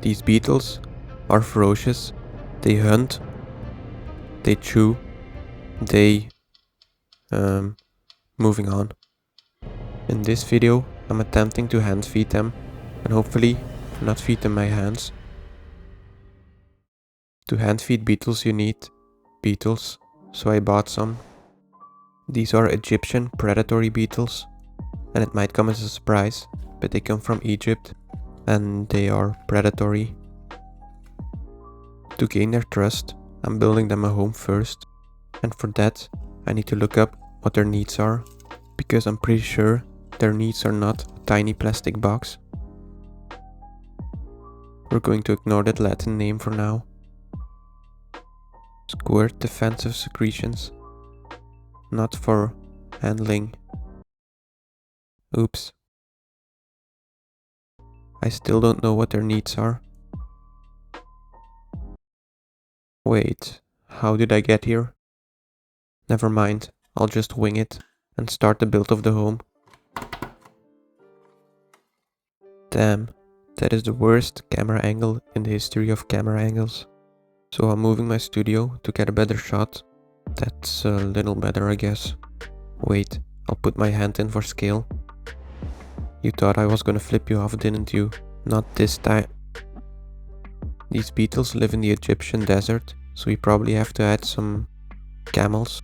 These beetles are ferocious. They hunt. They chew. Moving on. In this video, I'm attempting to hand feed them and hopefully not feed them my hands. To hand feed beetles you need beetles, so I bought some. These are Egyptian predatory beetles, and it might come as a surprise, but they come from Egypt and they are predatory. To gain their trust, I'm building them a home first, and for that I need to look up what their needs are, because I'm pretty sure their needs are not a tiny plastic box. We're going to ignore that Latin name for now. Squirt defensive secretions. Not for handling. Oops. I still don't know what their needs are. Wait, how did I get here? Never mind, I'll just wing it and start the build of the home. Damn, that is the worst camera angle in the history of camera angles. So I'm moving my studio to get a better shot. That's a little better, I guess. Wait, I'll put my hand in for scale. You thought I was gonna flip you off, didn't you? Not this time. These beetles live in the Egyptian desert, so we probably have to add some camels.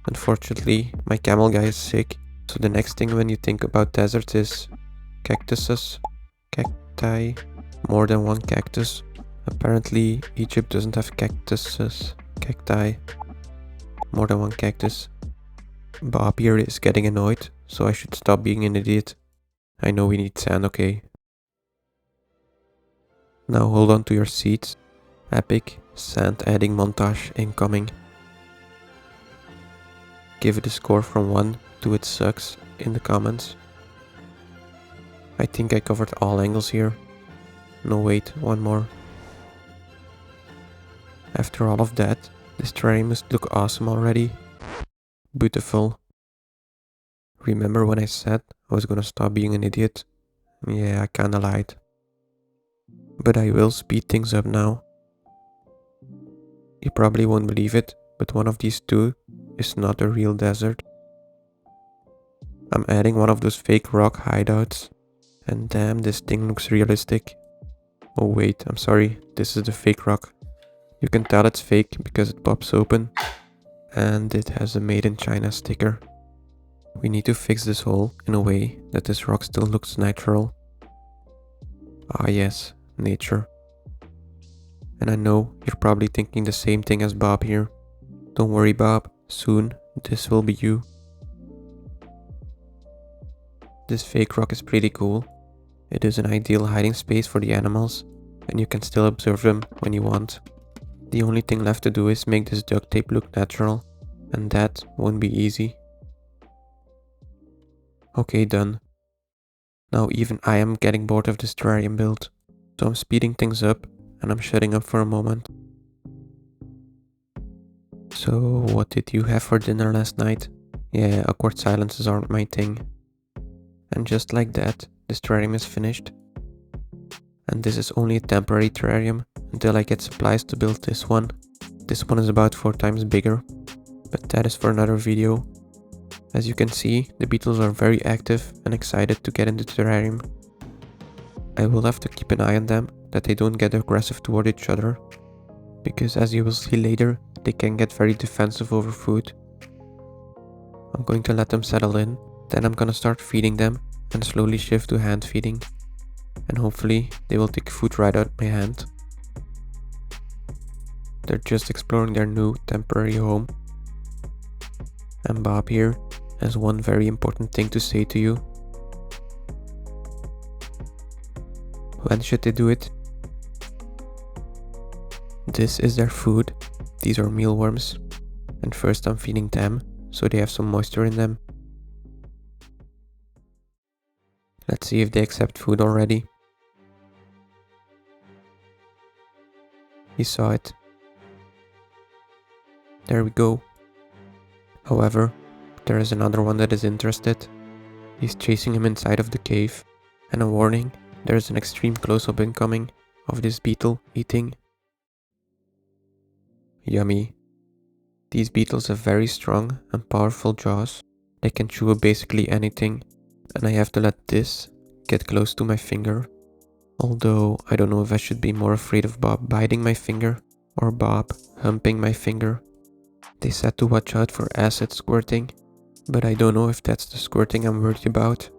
Unfortunately, my camel guy is sick, so the next thing when you think about deserts is cactuses, cacti, more than one cactus. Apparently, Egypt doesn't have cactuses, cacti, more than one cactus. Bob here is getting annoyed, so I should stop being an idiot. I know we need sand, okay? Now hold on to your seats. Epic sand adding montage incoming. Give it a score from 1 to it sucks in the comments. I think I covered all angles here. No wait, one more. After all of that, this terrarium must look awesome already. Beautiful. Remember when I said I was gonna stop being an idiot? Yeah, I kinda lied. But I will speed things up now. You probably won't believe it, but one of these two is not a real desert. I'm adding one of those fake rock hideouts. And damn, this thing looks realistic. Oh wait, I'm sorry, this is the fake rock. You can tell it's fake because it pops open and it has a made in China sticker. We need to fix this hole in a way that this rock still looks natural. Ah yes, nature. And I know you're probably thinking the same thing as Bob here. Don't worry Bob, soon this will be you. This fake rock is pretty cool. It is an ideal hiding space for the animals, and you can still observe them when you want. The only thing left to do is make this duct tape look natural, and that won't be easy. Okay, done. Now even I am getting bored of this terrarium build, so I'm speeding things up and I'm shutting up for a moment. So, what did you have for dinner last night? Yeah, awkward silences aren't my thing. And just like that, this terrarium is finished. And this is only a temporary terrarium until I get supplies to build this one. This one is about 4 times bigger, but that is for another video. As you can see, the beetles are very active and excited to get into the terrarium. I will have to keep an eye on them, that they don't get aggressive toward each other, because as you will see later, they can get very defensive over food. I'm going to let them settle in, then I'm gonna start feeding them and slowly shift to hand feeding. And hopefully they will take food right out of my hand. They're just exploring their new temporary home. And Bob here has one very important thing to say to you. When should they do it? This is their food. These are mealworms. And first I'm feeding them, so they have some moisture in them. Let's see if they accept food already. He saw it. There we go. However, there is another one that is interested. He's chasing him inside of the cave. And a warning, there is an extreme close-up incoming. of this beetle eating. Yummy. These beetles have very strong and powerful jaws. They can chew basically anything, and I have to let this get close to my finger. Although I don't know if I should be more afraid of Bob biting my finger or Bob humping my finger. They said to watch out for acid squirting, but I don't know if that's the squirting I'm worried about.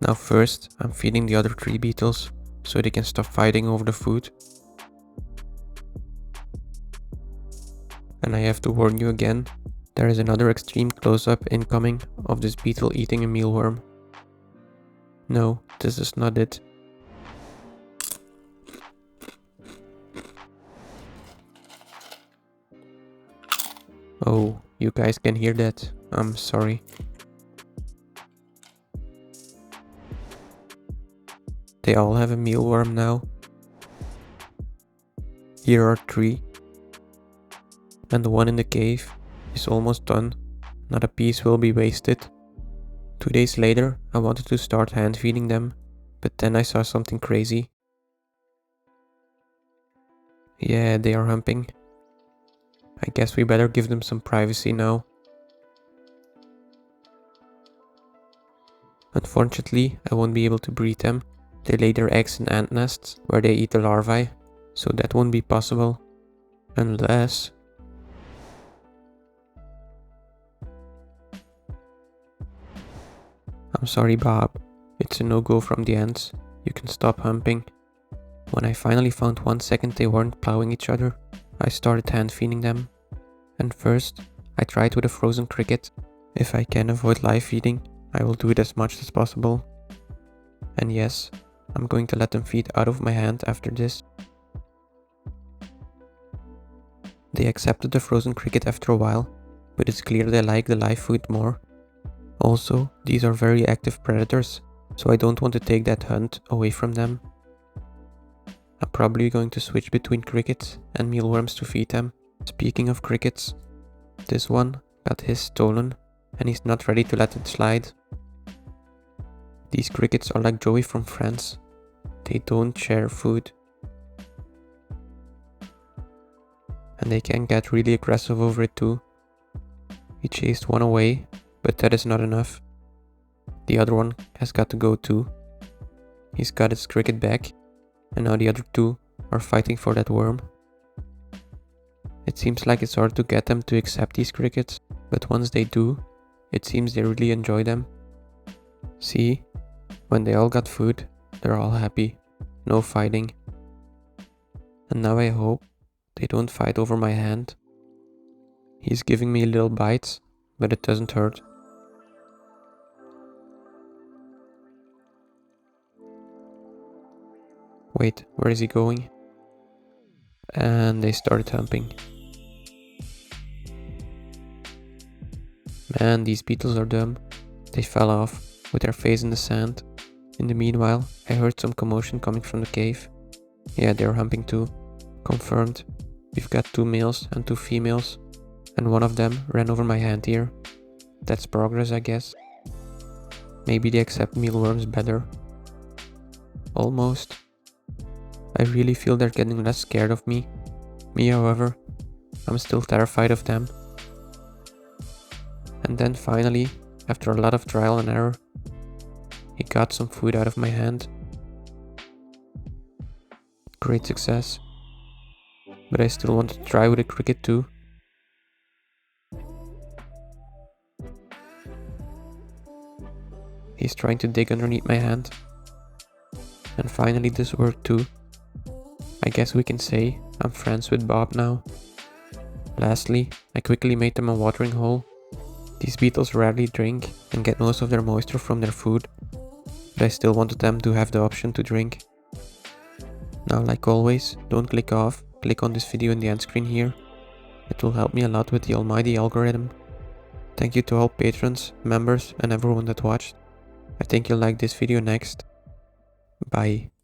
Now first, I'm feeding the other 3 beetles so they can stop fighting over the food. And I have to warn you again, there is another extreme close-up incoming of this beetle eating a mealworm. No, this is not it. Oh, you guys can hear that. I'm sorry. They all have a mealworm now. Here are 3. And the one in the cave is almost done. Not a piece will be wasted. 2 days later, I wanted to start hand feeding them, but then I saw something crazy. Yeah, they are humping. I guess we better give them some privacy now. Unfortunately, I won't be able to breed them. They lay their eggs in ant nests where they eat the larvae, so that won't be possible. Unless... I'm sorry, Bob. It's a no-go from the ants. You can stop humping. When I finally found 1 second they weren't plowing each other, I started hand feeding them. And first, I tried with a frozen cricket. If I can avoid live feeding, I will do it as much as possible. And yes, I'm going to let them feed out of my hand after this. They accepted the frozen cricket after a while, but it's clear they like the live food more. Also, these are very active predators, so I don't want to take that hunt away from them. I'm probably going to switch between crickets and mealworms to feed them. Speaking of crickets, this one got his stolen and he's not ready to let it slide. These crickets are like Joey from Friends. They don't share food. And they can get really aggressive over it too. He chased one away, but that is not enough. The other one has got to go too. He's got his cricket back, and now the other 2 are fighting for that worm. It seems like it's hard to get them to accept these crickets, but once they do, it seems they really enjoy them. See, when they all got food, they're all happy, no fighting. And now I hope they don't fight over my hand. He's giving me little bites, but it doesn't hurt. Wait, where is he going? And they started humping. Man, these beetles are dumb. They fell off, with their face in the sand. In the meanwhile, I heard some commotion coming from the cave. Yeah, they're humping too. Confirmed. We've got 2 males and 2 females, and one of them ran over my hand here. That's progress, I guess. Maybe they accept mealworms better. Almost. I really feel they're getting less scared of me. Me, however, I'm still terrified of them. And then finally, after a lot of trial and error, he got some food out of my hand. Great success. But I still want to try with a cricket too. He's trying to dig underneath my hand. And finally this worked too. I guess we can say I'm friends with Bob now. Lastly, I quickly made them a watering hole. These beetles rarely drink and get most of their moisture from their food, but I still wanted them to have the option to drink. Now, like always, don't click off, click on this video in the end screen here. It will help me a lot with the almighty algorithm. Thank you to all patrons, members and everyone that watched. I think you'll like this video next. Bye.